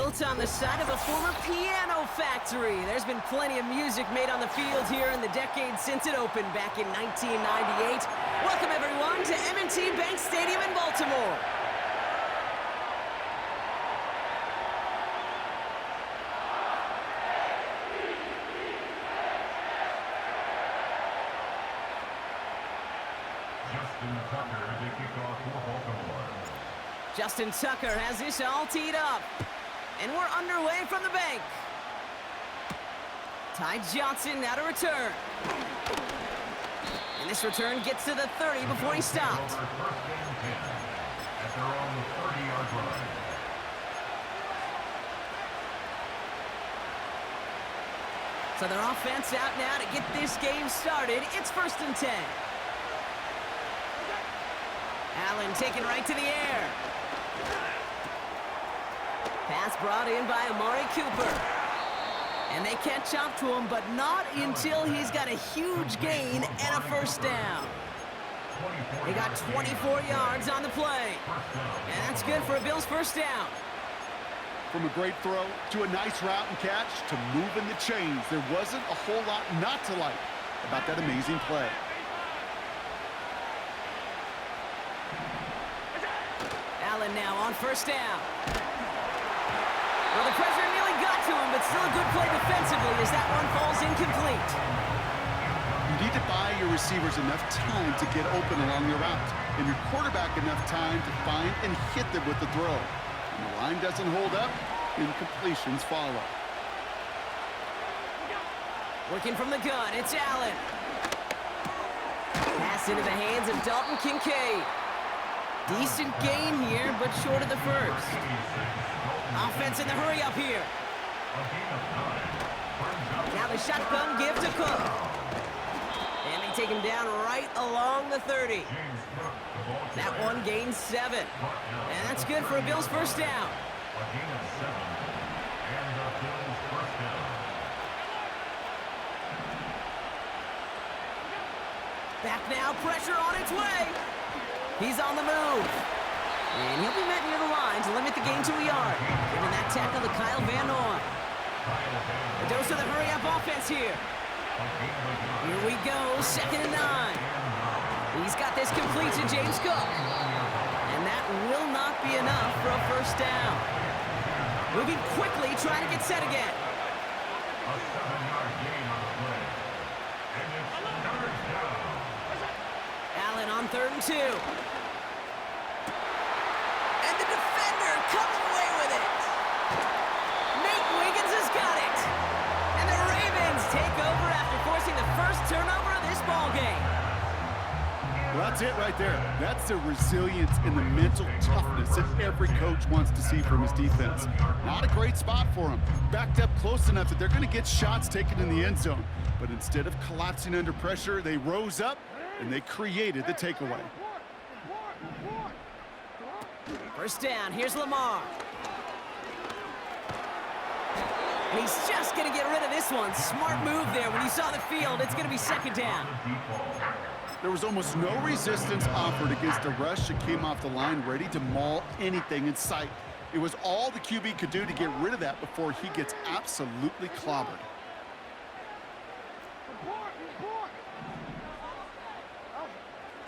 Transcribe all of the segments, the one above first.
built on the side of a former piano factory. There's been plenty of music made on the field here in the decade since it opened back in 1998. Welcome, everyone, to M&T Bank Stadium in Baltimore. Justin Tucker has this all teed up. And we're underway from the bank. Ty Johnson now to return. And this return gets to the 30 before he stopped. So their offense out now to get this game started. It's 1st and 10. Allen taken right to the air. Pass brought in by Amari Cooper. And they catch up to him, but not until he's got a huge gain and a 1st down. He got 24 yards on the play. And that's good for a Bills 1st down. From a great throw to a nice route and catch to moving the chains, there wasn't a whole lot not to like about that amazing play. Allen now on 1st down. Well, the pressure nearly got to him, but still a good play defensively as that one falls incomplete. You need to buy your receivers enough time to get open along your route, and your quarterback enough time to find and hit them with the throw. When the line doesn't hold up, incompletions follow. Working from the gun, it's Allen. Pass into the hands of Dalton Kincaid. Decent gain here, but short of the 1st. Offense in the hurry up here. Now the shotgun give to Cook. And they take him down right along the 30. That one gains 7. And that's good for a Bills 1st down. Back now, pressure on its way. He's on the move. And he'll be met near the line to limit the gain to a yard. Giving that tackle to Kyle Van Noy. A dose of the hurry-up offense here. Here we go, 2nd and 9. He's got this complete to James Cook. And that will not be enough for a 1st down. Moving quickly, trying to get set again. A 7-yard gain on the play. And it's 3rd down. Allen on 3rd and 2. And the defender comes away with it. Nate Wiggins has got it. And the Ravens take over after forcing the 1st turnover of this ballgame. Well, that's it right there. That's the resilience and the mental toughness that every coach wants to see from his defense. Not a great spot for him. Backed up close enough that they're going to get shots taken in the end zone. But instead of collapsing under pressure, they rose up and they created the takeaway. 1st down, here's Lamar. And he's just going to get rid of this one. Smart move there. When you saw the field, it's going to be 2nd down. There was almost no resistance offered against a rush that came off the line ready to maul anything in sight. It was all the QB could do to get rid of that before he gets absolutely clobbered.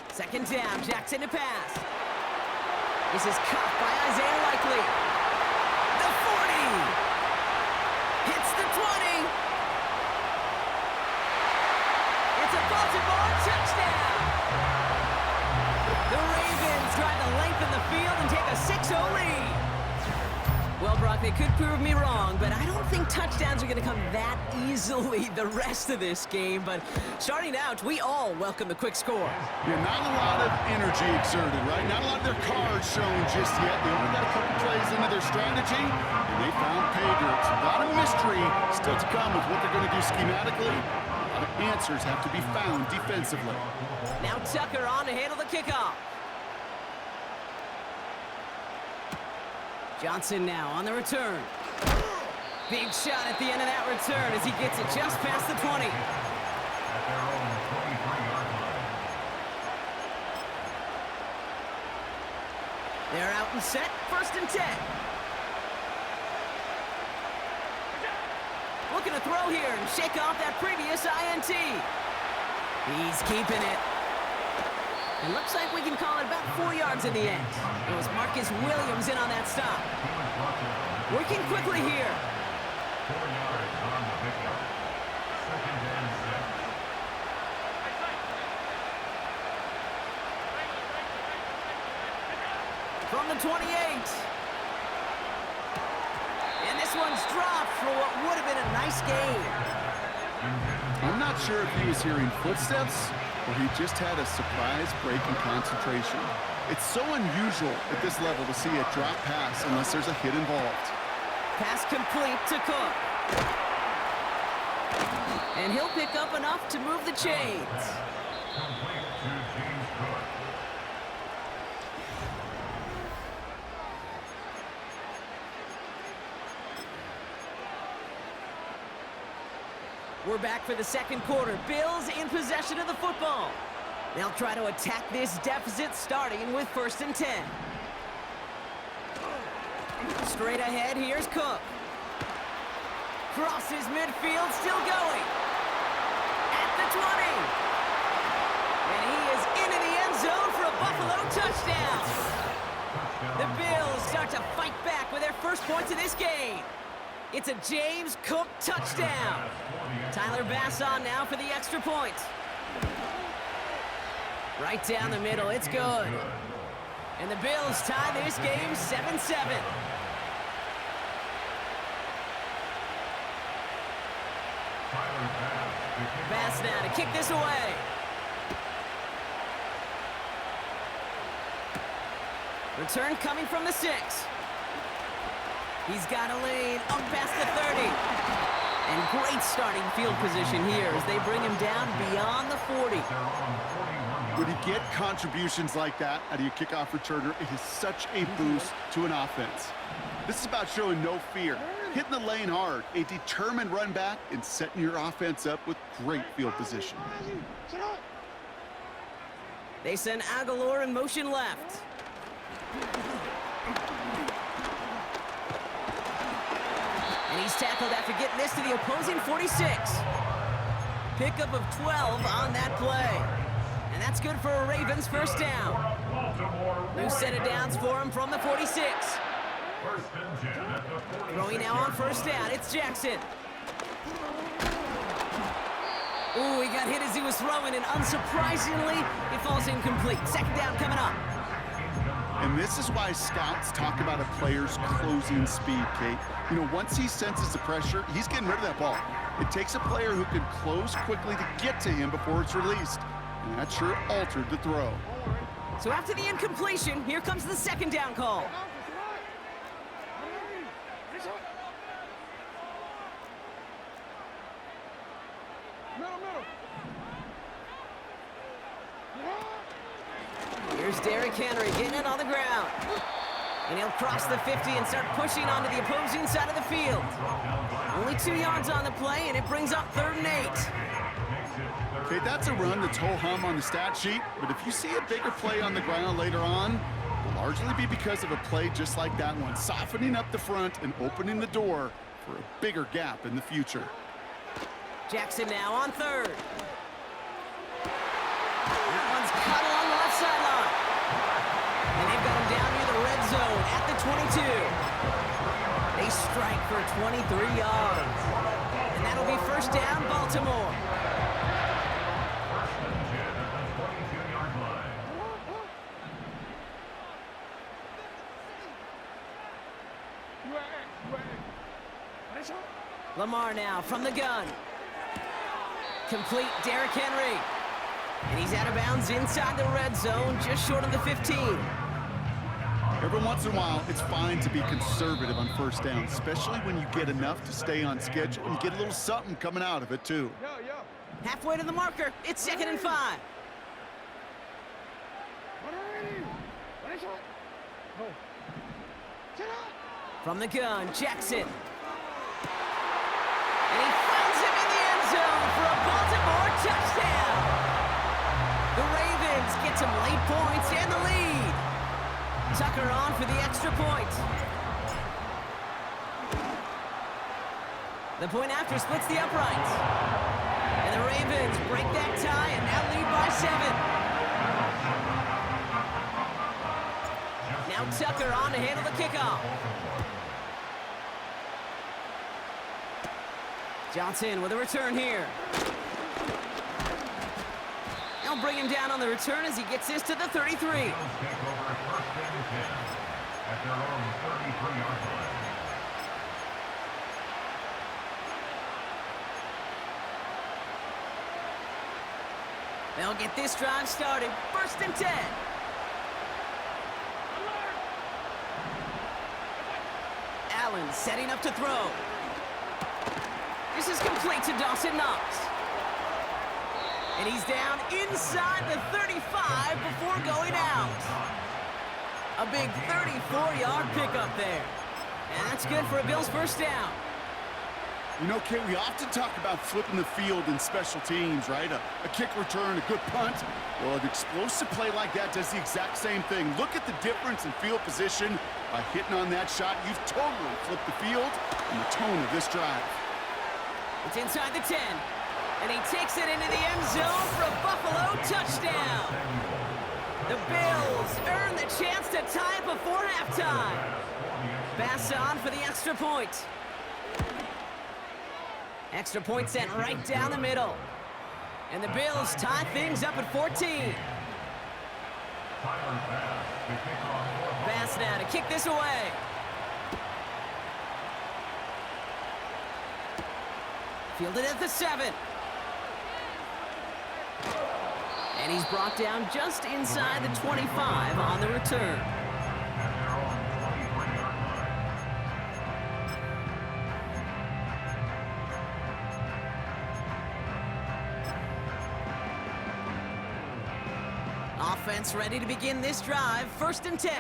Second down, Jackson to pass. This is caught by Isaiah Likely. The 40. Hits the 20. It's a Baltimore touchdown. The Ravens drive the length of the field and take a 6-0 lead. Well, Brock, they could prove me wrong, but I don't think touchdowns are going to come that easily the rest of this game. But starting out, we all welcome the quick score. Yeah, not a lot of energy exerted, right? Not a lot of their cards shown just yet. They only got a couple plays into their strategy, and they found pay dirt. A lot of mystery still to come with what they're going to do schematically. A lot of answers have to be found defensively. Now Tucker on to handle the kickoff. Johnson now on the return. Big shot at the end of that return as he gets it just past the 20. They're out and set, 1st and 10. Looking to throw here and shake off that previous INT. He's keeping it. It looks like we can call it about 4 yards in the end. It was Marcus Williams in on that stop. Working quickly here. 4 yards on the pickup. 2nd and 6. From the 28. And this one's dropped for what would have been a nice gain. I'm not sure if he was hearing footsteps or he just had a surprise break in concentration. It's so unusual at this level to see a drop pass unless there's a hit involved. Pass complete to Cook. And he'll pick up enough to move the chains. Complete to James Cook. We're back for the second quarter. Bills in possession of the football. They'll try to attack this deficit starting with 1st and 10. Straight ahead, here's Cook. Crosses midfield, still going. At the 20. And he is into the end zone for a Buffalo touchdown. The Bills start to fight back with their first points of this game. It's a James Cook touchdown. Tyler Bass on now for the extra point. Right down the middle, it's good. And the Bills tie this game 7-7. Bass now to kick this away. Return coming from the 6. He's got a lane up past the 30. And great starting field position here as they bring him down beyond the 40. When you get contributions like that out of your kickoff returner, it is such a boost to an offense. This is about showing no fear, hitting the lane hard, a determined run back, and setting your offense up with great field position. They send Aguilar in motion left. And he's tackled after getting this to the opposing 46. Pickup of 12 on that play. And that's good for a Ravens first down. New set of downs for him from the 46. Throwing now on first down, it's Jackson. Ooh, he got hit as he was throwing, and unsurprisingly, he falls incomplete. Second down coming up. And this is why scouts talk about a player's closing speed, Kate. You know, once he senses the pressure, he's getting rid of that ball. It takes a player who can close quickly to get to him before it's released. And that sure altered the throw. So after the incompletion, here comes the second down call. Here's Derrick Henry getting it on the ground. And he'll cross the 50 and start pushing onto the opposing side of the field. Only 2 yards on the play, and it brings up 3rd and 8. Okay, that's a run that's ho-hum on the stat sheet, but if you see a bigger play on the ground later on, it'll largely be because of a play just like that one, softening up the front and opening the door for a bigger gap in the future. Jackson now on 3rd. That one's cut along the left sideline. And they've got him down near the red zone at the 22. They strike for 23 yards. And that'll be first down, Baltimore. Lamar now from the gun. Complete, Derrick Henry. And he's out of bounds inside the red zone, just short of the 15. Every once in a while, it's fine to be conservative on first down, especially when you get enough to stay on schedule and you get a little something coming out of it, too. Halfway to the marker, it's 2nd and 5. From the gun, Jackson. And he finds him in the end zone for a Baltimore touchdown. The Ravens get some late points and the lead. Tucker on for the extra point. The point after splits the uprights. And the Ravens break that tie and now lead by 7. Now Tucker on to handle the kickoff. Johnson with a return here. They'll bring him down on the return as he gets this to the 33. Take over at 1st and 10 at their own 33-yard line. They'll get this drive started. 1st and 10. Allen setting up to throw. This is complete to Dawson Knox. And he's down inside the 35 before going out. A big 34-yard pickup there. And that's good for a Bills first down. You know, Kate, we often talk about flipping the field in special teams, right? A kick return, a good punt. Well, an explosive play like that does the exact same thing. Look at the difference in field position. By hitting on that shot, you've totally flipped the field and the tone of this drive. It's inside the 10. And he takes it into the end zone for a Buffalo touchdown. The Bills earn the chance to tie it before halftime. Bass on for the extra point. Extra point sent right down the middle. And the Bills tie things up at 14. Bass now to kick this away. Fielded at the 7. And he's brought down just inside the 25 on the return. Offense ready to begin this drive. 1st and 10.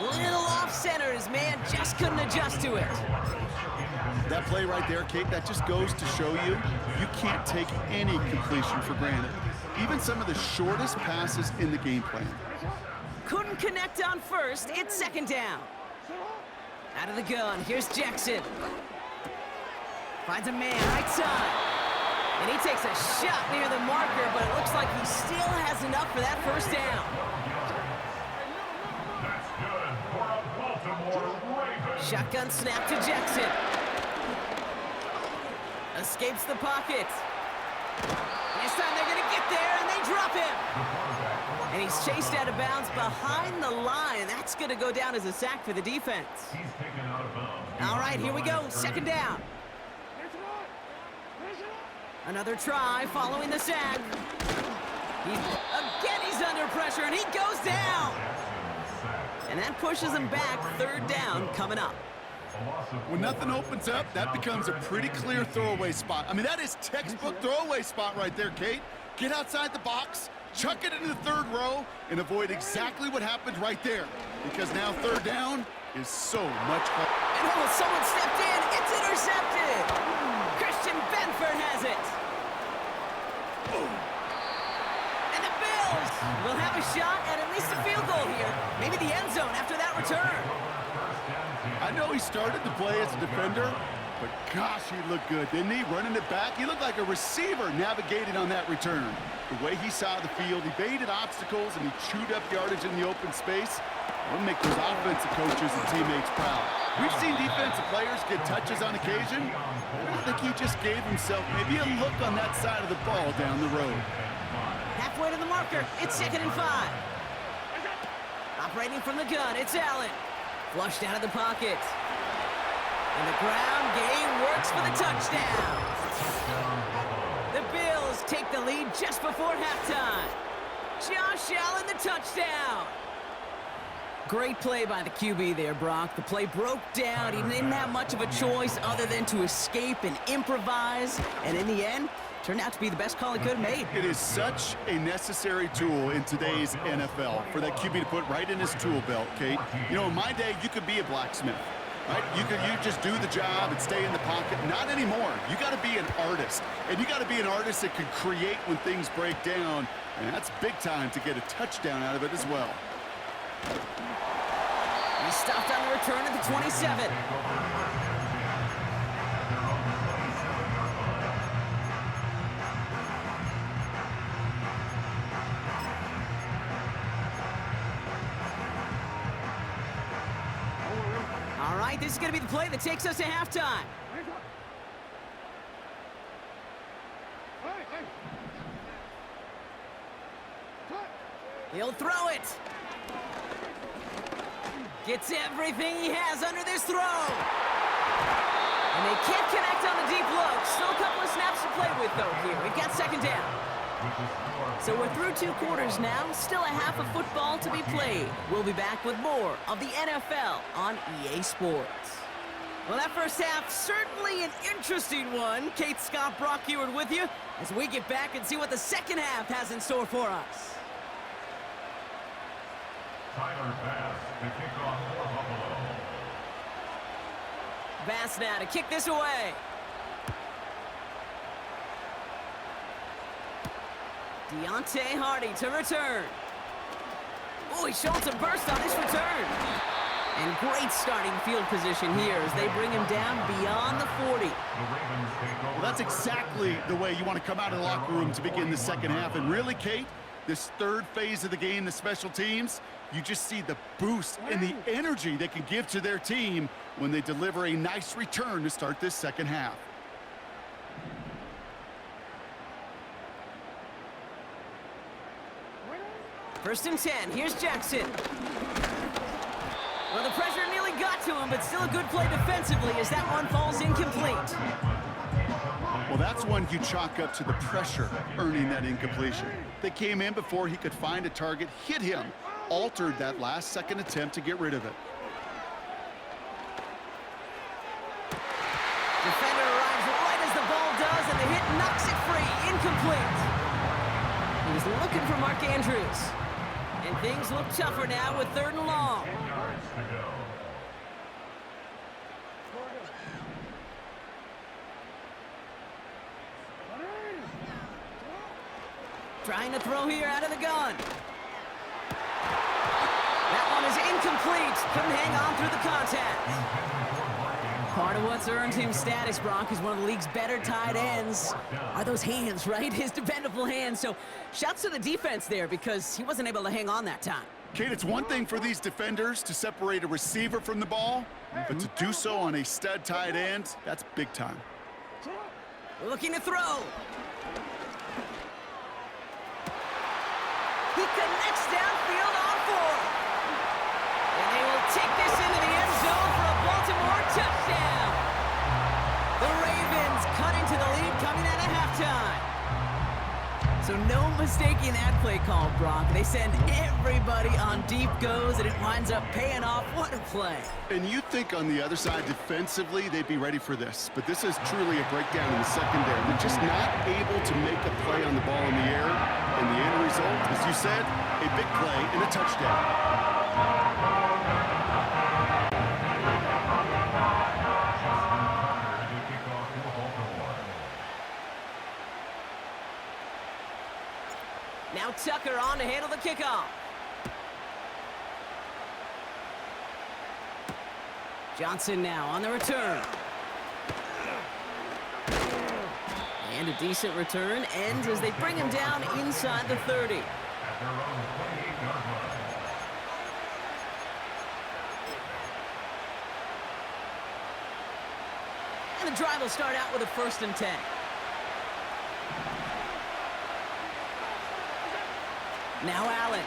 Little off center. His man just couldn't adjust to it. That play right there, Kate, that just goes to show you can't take any completion for granted. Even some of the shortest passes in the game plan. Couldn't connect on first. It's 2nd down. Out of the gun, here's Jackson. Finds a man right side. And he takes a shot near the marker, but it looks like he still has enough for that 1st down. That's good for a Baltimore Ravens. Shotgun snap to Jackson. Escapes the pocket. This time they're gonna get there, and they drop him. And he's chased out of bounds behind the line. That's gonna go down as a sack for the defense. He's taken out of bounds. All right, here we go, 2nd down. Another try following the sack. He's under pressure, and he goes down. And that pushes him back. 3rd down coming up. When nothing opens up, that becomes a pretty clear throwaway spot. I mean, that is textbook throwaway spot right there, Kate. Get outside the box, chuck it into the 3rd row, and avoid exactly what happened right there. Because now 3rd down is so much fun. And someone stepped in. It's intercepted. Christian Benford has it. And the Bills will have a shot at least a field goal here. Maybe the end zone after that return. I know he started the play as a defender, but gosh, he looked good, didn't he? Running it back, he looked like a receiver navigating on that return. The way he saw the field, he baited obstacles, and he chewed up yardage in the open space. It'll make those offensive coaches and teammates proud. We've seen defensive players get touches on occasion. I think he just gave himself maybe a look on that side of the ball down the road. Halfway to the marker, it's 2nd and 5. Operating from the gun, it's Allen. Flushed out of the pocket. And the ground game works for the touchdown. The Bills take the lead just before halftime. Josh Allen, the touchdown. Great play by the QB there, Brock. The play broke down. He didn't have much of a choice other than to escape and improvise. And in the end, turned out to be the best call he could have made. It is such a necessary tool in today's NFL for that QB to put right in his tool belt, Kate. You know, in my day, you could be a blacksmith. right? You just do the job and stay in the pocket. Not anymore. You got to be an artist, and you got to be an artist that can create when things break down, and that's big time to get a touchdown out of it as well. He stopped on the return at the 27. All right, this is going to be the play that takes us to halftime. He'll throw it. Gets everything he has under this throw. And they can't connect on the deep look. Still a couple of snaps to play with, though, here. We've got second down. So we're through 2 quarters now. Still a half of football to be played. We'll be back with more of the NFL on EA Sports. Well, that first half, certainly an interesting one. Kate, Scott, Brock Ewart with you as we get back and see what the second half has in store for us. Tyler Bass, the kickoff for Buffalo. Bass now to kick this away. Deontay Hardy to return. Oh, he's showing some burst on this return. And great starting field position here as they bring him down beyond the 40. Well, that's exactly the way you want to come out of the locker room to begin the second half. And really, Kate, this third phase of the game, the special teams, you just see the boost and the energy they can give to their team when they deliver a nice return to start this second half. First and 10, here's Jackson. Well, the pressure nearly got to him, but still a good play defensively as that one falls incomplete. Well, that's one you chalk up to the pressure earning that incompletion. They came in before he could find a target, hit him, altered that last-second attempt to get rid of it. Defender arrives right as the ball does, and the hit knocks it free. Incomplete. He was looking for Mark Andrews. And things look tougher now with 3rd and long. 10 yards to go. Trying to throw here out of the gun. That one is incomplete. Couldn't hang on through the contact. Part of what's earned him status, Brock, is one of the league's better tight ends. Are those hands, right? His dependable hands. So shouts to the defense there because he wasn't able to hang on that time. Kate, it's one thing for these defenders to separate a receiver from the ball, but to do so on a stud tight end, that's big time. Looking to throw. He connects downfield on 4. And they will take this into the end zone for a Baltimore touchdown. The Ravens cut into the lead coming out of halftime. So no mistaking that play call, Brock. They send everybody on deep goes, and it winds up paying off. What a play. And you think on the other side defensively they'd be ready for this, but this is truly a breakdown in the secondary. They're just not able to make a play on the ball in the air, and the end result, as you said, a big play and a touchdown. Now Tucker on to handle the kickoff. Johnson now on the return. And a decent return ends as they bring him down inside the 30. At their own 28-yard line. And the drive will start out with a 1st and 10. Now Allen.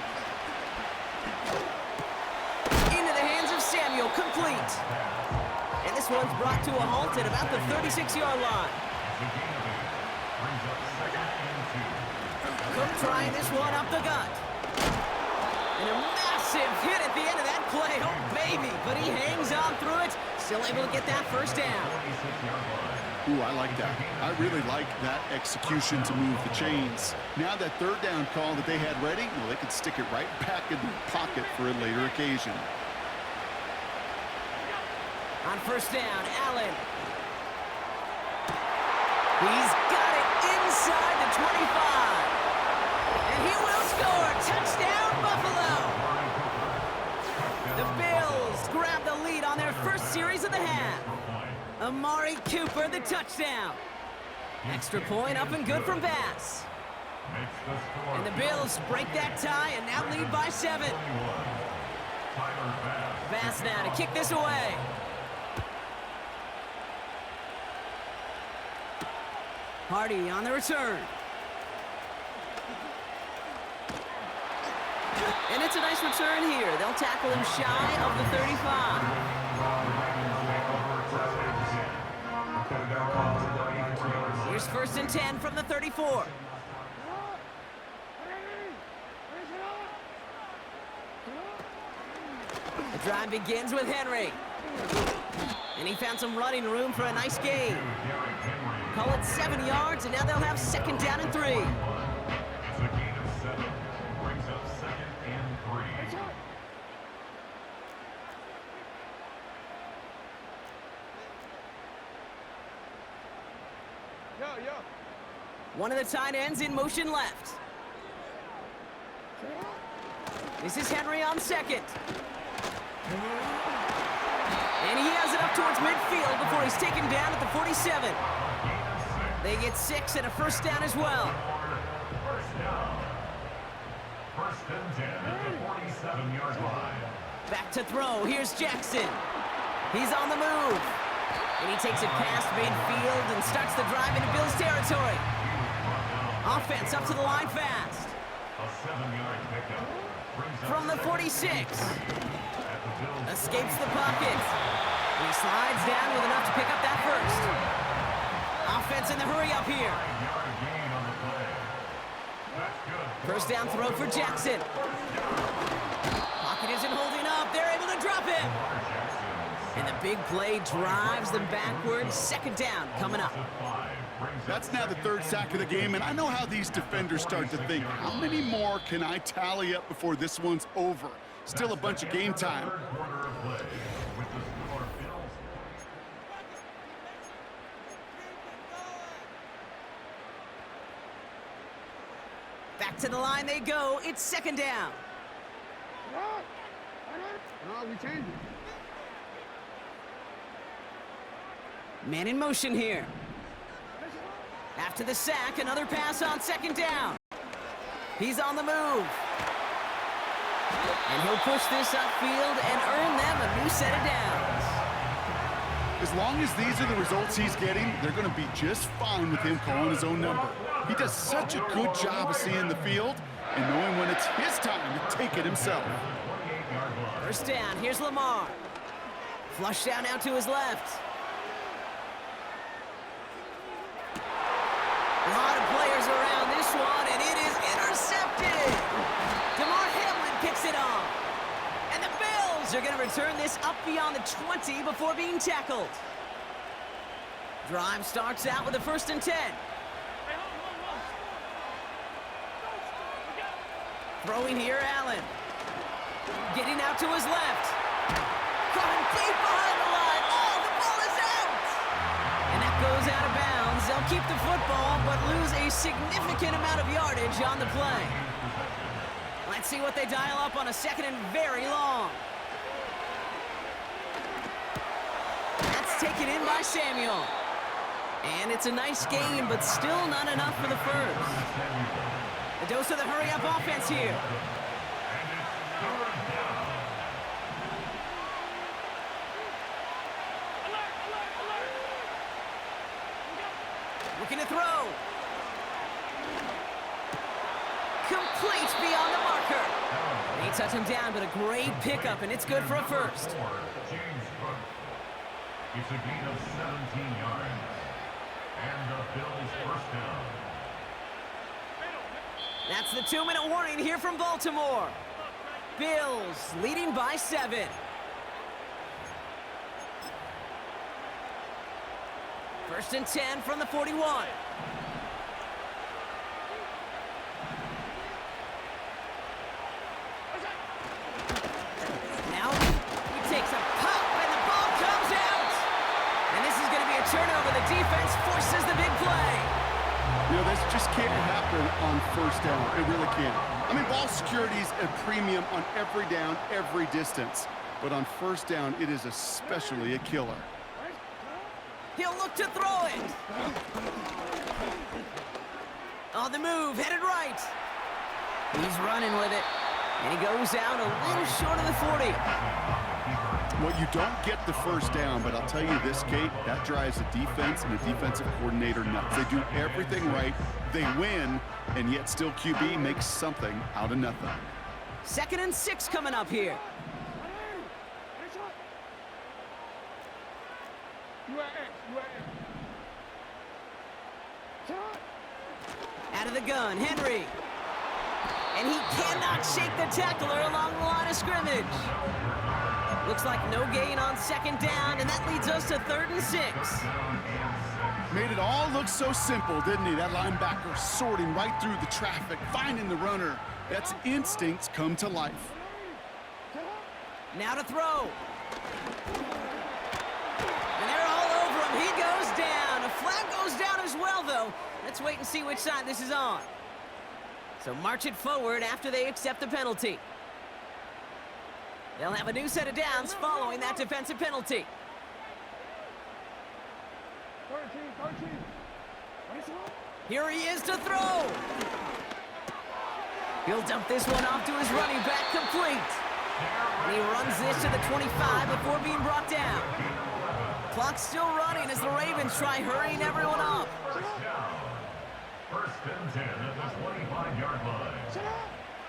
Into the hands of Samuel, complete. And this one's brought to a halt at about the 36-yard line. Cook trying this one up the gut. And a massive hit at the end of that play. Oh, baby. But he hangs on through it. Still able to get that first down. Ooh, I like that. I really like that execution to move the chains. Now that 3rd down call that they had ready, well, they could stick it right back in the pocket for a later occasion. On first down, Allen. He's got it inside the 25. And he will score. Touchdown, Buffalo. The Bills grab the lead on their first series of the half. Amari Cooper, the touchdown. Extra point up and good from Bass. And the Bills break that tie and now lead by 7. Bass now to kick this away. Hardy on the return. And it's a nice return here. They'll tackle him shy of the 35. Here's first and 10 from the 34. The drive begins with Henry. And he found some running room for a nice gain. Call it 7 yards, and now they'll have second down and 3. It's a gain of 7. Brings up second and 3. One of the tight ends in motion left. This is Henry on second. And he has it up towards midfield before he's taken down at the 47. They get 6 and a first down as well. First down. First and 10 at the 47-yard line. Back to throw. Here's Jackson. He's on the move. And he takes it past midfield and starts the drive into Bills territory. Offense up to the line fast. A 7-yard pickup. From the 46. Escapes the pocket. And he slides down with enough to pick up that first. Offense in the hurry up here. First down throw for Jackson. Pocket isn't holding up. They're able to drop it. And the big play drives them backwards. Second down coming up. That's now the third sack of the game, and I know how these defenders start to think. How many more can I tally up before this one's over? Still a bunch of game time. Back to the line they go. It's second down. No, we changed it. Man in motion here. After the sack, another pass on second down. He's on the move. And he'll push this upfield and earn them a new set of downs. As long as these are the results he's getting, they're going to be just fine with him calling his own number. He does such a good job of seeing the field and knowing when it's his time to take it himself. First down, here's Lamar. Flush down now to his left. A lot of players around this one, and it is intercepted. DeMar Hamlin picks it off. And the Bills are going to return this up beyond the 20 before being tackled. Drive starts out with a first and 10. Throwing here, Allen. Getting out to his left. Caught him deep behind the line. Oh, the ball is out! And that goes out of bounds. They'll keep the football, but lose a significant amount of yardage on the play. Let's see what they dial up on a second and very long. That's taken in by Samuel. And it's a nice game, but still not enough for the first. The dose of the hurry-up offense here. Looking to throw. Complete beyond the marker. They touch him down, but a great pickup, and it's good for a first. It's a gain of 17 yards. And the Bills first down. That's the 2-minute warning here from Baltimore. Bills leading by 7. First and 10 from the 41. Now he takes a pop and the ball comes out. first down. It really can. I mean, ball security is a premium on every down, every distance. But on first down, it is especially a killer. He'll look to throw it. On the move, headed right. He's running with it. And he goes out a little short of the 40. Well, you don't get the first down, but I'll tell you this, Kate, that drives a defense and a defensive coordinator nuts. They do everything right, they win, and yet still QB makes something out of nothing. 2nd and 6 coming up here. Out of the gun, Henry. And he cannot shake the tackler along the line of scrimmage. Looks like no gain on 2nd down, and that leads us to 3rd and 6. Made it all look so simple, didn't he? That linebacker sorting right through the traffic, finding the runner. That's instincts come to life. Now to throw. And they're all over him. He goes down. A flag goes down as well, though. Let's wait and see which side this is on. So march it forward after they accept the penalty. They'll have a new set of downs following that defensive penalty. 13. Here he is to throw. He'll dump this one off to his running back, complete. And he runs this to the 25 before being brought down. Clock's still running as the Ravens try hurrying everyone up. First and 10 at the 25-yard line.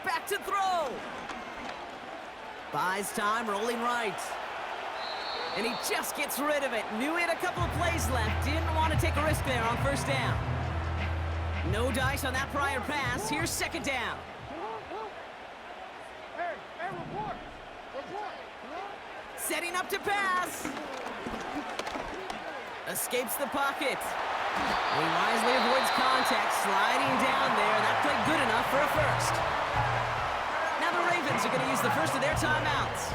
Back to throw. Buys time, rolling right. And he just gets rid of it. Knew he had a couple of plays left. Didn't want to take a risk there on first down. No dice on that prior pass. Here's 2nd down. Hey, report. Setting up to pass. Escapes the pocket. He wisely avoids contact, sliding down there. That played good enough for a first. Now the Ravens are going to use the first of their timeouts.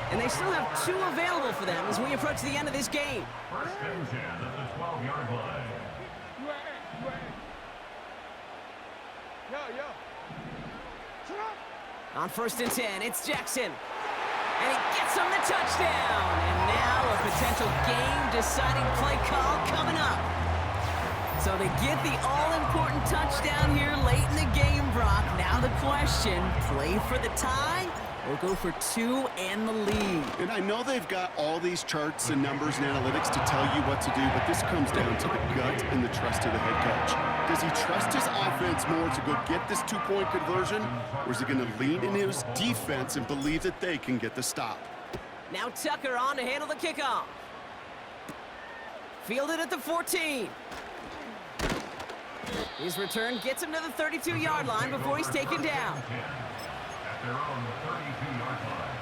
And they still have 2 available for them as we approach the end of this game. First and 10 at the 12-yard line. Yo. On 1st and 10, it's Jackson. And he gets him the touchdown. And now a potential game-deciding play call coming up. So they get the all-important touchdown here late in the game, Brock. Now the question, play for the tie or go for 2 and the lead? And I know they've got all these charts and numbers and analytics to tell you what to do, but this comes down to the gut and the trust of the head coach. Does he trust his offense more to go get this 2-point conversion, or is he going to lean in his defense and believe that they can get the stop? Now Tucker on to handle the kickoff. Fielded at the 14. His return gets him to the 32-yard line before he's taken down. At their own 32-yard line.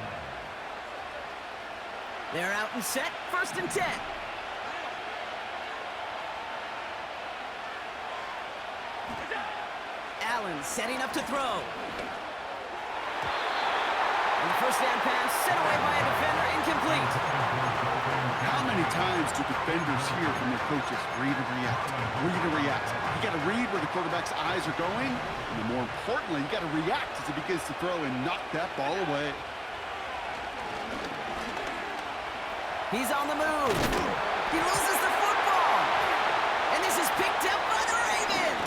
They're out and set, 1st and 10. Allen setting up to throw. And the first down pass sent away by a defender, incomplete. How many times do defenders hear from their coaches, read and react, read and react? You got to read where the quarterback's eyes are going, and more importantly, you got to react as he begins to throw and knock that ball away. He's on the move. He loses the football. And this is picked up by the Ravens.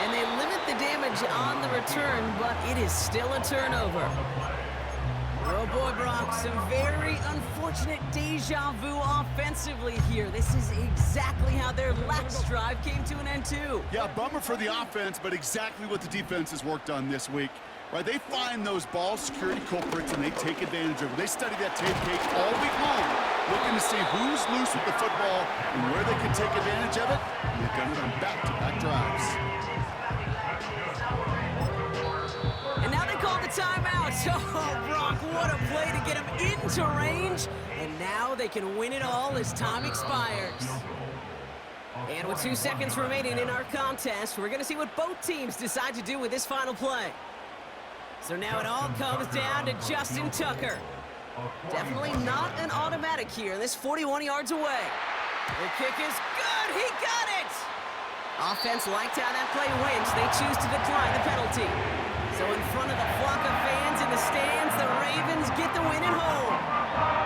And they limit the damage on the return, but it is still a turnover. Oh boy, Brock, some very unfortunate deja vu offensively here. This is exactly how their last drive came to an end too. Yeah, bummer for the offense, but exactly what the defense has worked on this week. Right, they find those ball security culprits and they take advantage of it. They study that tape cake all week long, looking to see who's loose with the football and where they can take advantage of it. And they've done it on back-to-back drives. And now they call the timeout. Oh, Brock, what a play to get him into range. And now they can win it all as time expires. And with 2 seconds remaining in our contest, we're going to see what both teams decide to do with this final play. So now it all comes down to Justin Tucker. Definitely not an automatic here. This 41 yards away. The kick is good. He got it! Offense liked how that play went. They choose to decline the penalty. So in front of the flock of fans in the stands, the Ravens get the win at home.